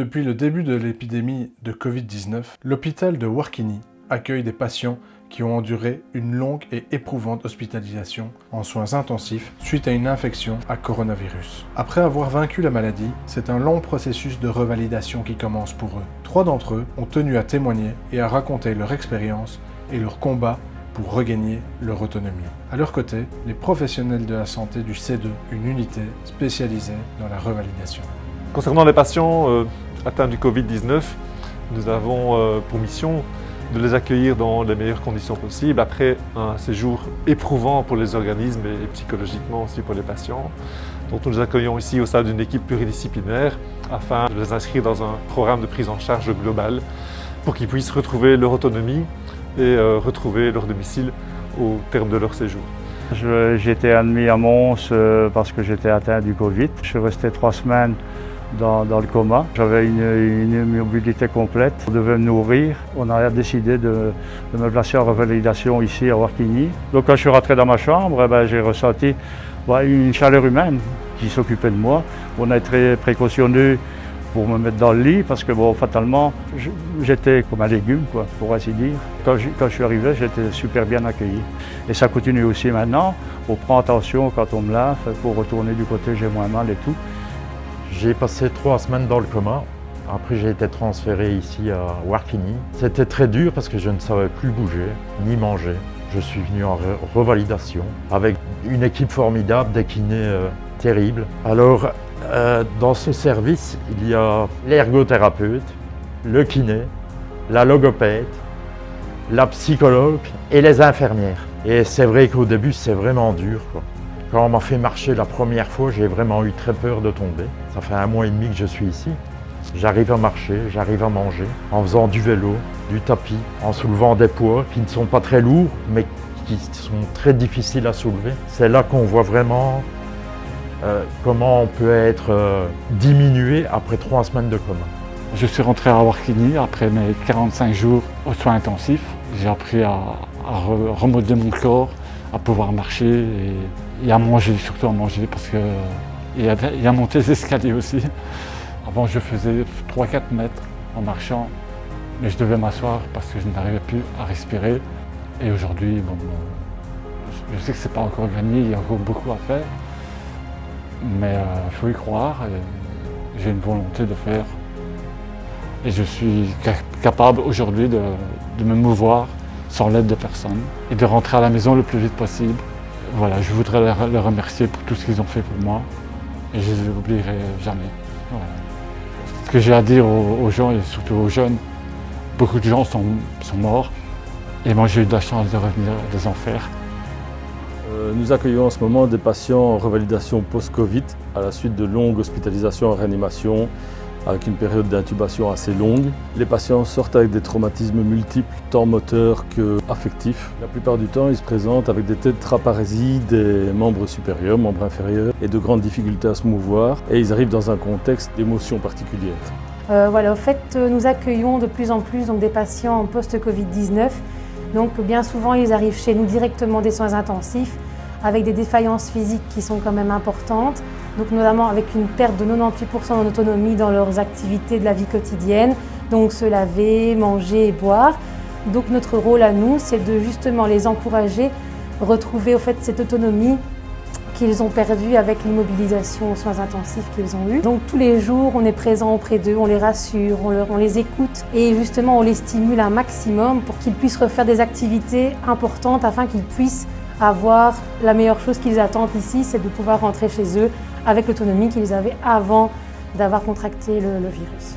Depuis le début de l'épidémie de Covid-19, l'hôpital de Warkini accueille des patients qui ont enduré une longue et éprouvante hospitalisation en soins intensifs suite à une infection à coronavirus. Après avoir vaincu la maladie, c'est un long processus de revalidation qui commence pour eux. 3 d'entre eux ont tenu à témoigner et à raconter leur expérience et leur combat pour regagner leur autonomie. À leur côté, les professionnels de la santé du C2, une unité spécialisée dans la revalidation. Concernant les patients atteints du Covid-19, nous avons pour mission de les accueillir dans les meilleures conditions possibles après un séjour éprouvant pour les organismes et psychologiquement aussi pour les patients. Donc nous les accueillons ici au sein d'une équipe pluridisciplinaire afin de les inscrire dans un programme de prise en charge global pour qu'ils puissent retrouver leur autonomie et retrouver leur domicile au terme de leur séjour. J'ai été admis à Mons parce que j'étais atteint du Covid. Je suis resté 3 semaines dans le coma. J'avais une immobilité complète. On devait me nourrir. On a décidé de me placer en revalidation ici à Warkini. Donc quand je suis rentré dans ma chambre, j'ai ressenti une chaleur humaine qui s'occupait de moi. On a été très précautionneux pour me mettre dans le lit parce que fatalement, j'étais comme un légume, pour ainsi dire. Quand je suis arrivé, j'étais super bien accueilli. Et ça continue aussi maintenant. On prend attention quand on me lave pour retourner du côté j'ai moins mal et tout. J'ai passé 3 semaines dans le coma. Après, j'ai été transféré ici à Warkini. C'était très dur parce que je ne savais plus bouger, ni manger. Je suis venu en revalidation avec une équipe formidable, des kinés terribles. Alors, dans ce service, il y a l'ergothérapeute, le kiné, la logopède, la psychologue et les infirmières. Et c'est vrai qu'au début, c'est vraiment dur, Quand on m'a fait marcher la première fois, j'ai vraiment eu très peur de tomber. Ça fait 1 mois et demi que je suis ici. J'arrive à marcher, j'arrive à manger, en faisant du vélo, du tapis, en soulevant des poids qui ne sont pas très lourds, mais qui sont très difficiles à soulever. C'est là qu'on voit vraiment comment on peut être diminué après 3 semaines de coma. Je suis rentré à Warkini après mes 45 jours aux soins intensifs. J'ai appris à remodeler mon corps, à pouvoir marcher et à manger, surtout à manger parce qu'il y a monter les escaliers aussi. Avant je faisais 3-4 mètres en marchant, mais je devais m'asseoir parce que je n'arrivais plus à respirer. Et aujourd'hui, je sais que c'est pas encore gagné, il y a encore beaucoup à faire, mais il faut y croire et j'ai une volonté de faire. Et je suis capable aujourd'hui de me mouvoir sans l'aide de personne et de rentrer à la maison le plus vite possible. Voilà, je voudrais les remercier pour tout ce qu'ils ont fait pour moi et je ne les oublierai jamais. Voilà. Ce que j'ai à dire aux gens et surtout aux jeunes, beaucoup de gens sont morts et moi j'ai eu de la chance de revenir des enfers. Nous accueillons en ce moment des patients en revalidation post-Covid à la suite de longues hospitalisations en réanimation avec une période d'intubation assez longue. Les patients sortent avec des traumatismes multiples, tant moteurs qu'affectifs. La plupart du temps, ils se présentent avec des tétraparésies des membres supérieurs, membres inférieurs et de grandes difficultés à se mouvoir. Et ils arrivent dans un contexte d'émotions particulières. Voilà, au fait, nous accueillons de plus en plus des patients en post-Covid-19. Donc bien souvent, ils arrivent chez nous directement des soins intensifs avec des défaillances physiques qui sont quand même importantes. Donc notamment avec une perte de 98% en autonomie dans leurs activités de la vie quotidienne, donc se laver, manger et boire. Donc notre rôle à nous, c'est de justement les encourager, retrouver au fait cette autonomie qu'ils ont perdue avec l'immobilisation aux soins intensifs qu'ils ont eu. Donc tous les jours, on est présent auprès d'eux, on les rassure, on les écoute et justement on les stimule un maximum pour qu'ils puissent refaire des activités importantes afin qu'ils puissent avoir la meilleure chose qu'ils attendent ici, c'est de pouvoir rentrer chez eux avec l'autonomie qu'ils avaient avant d'avoir contracté le virus.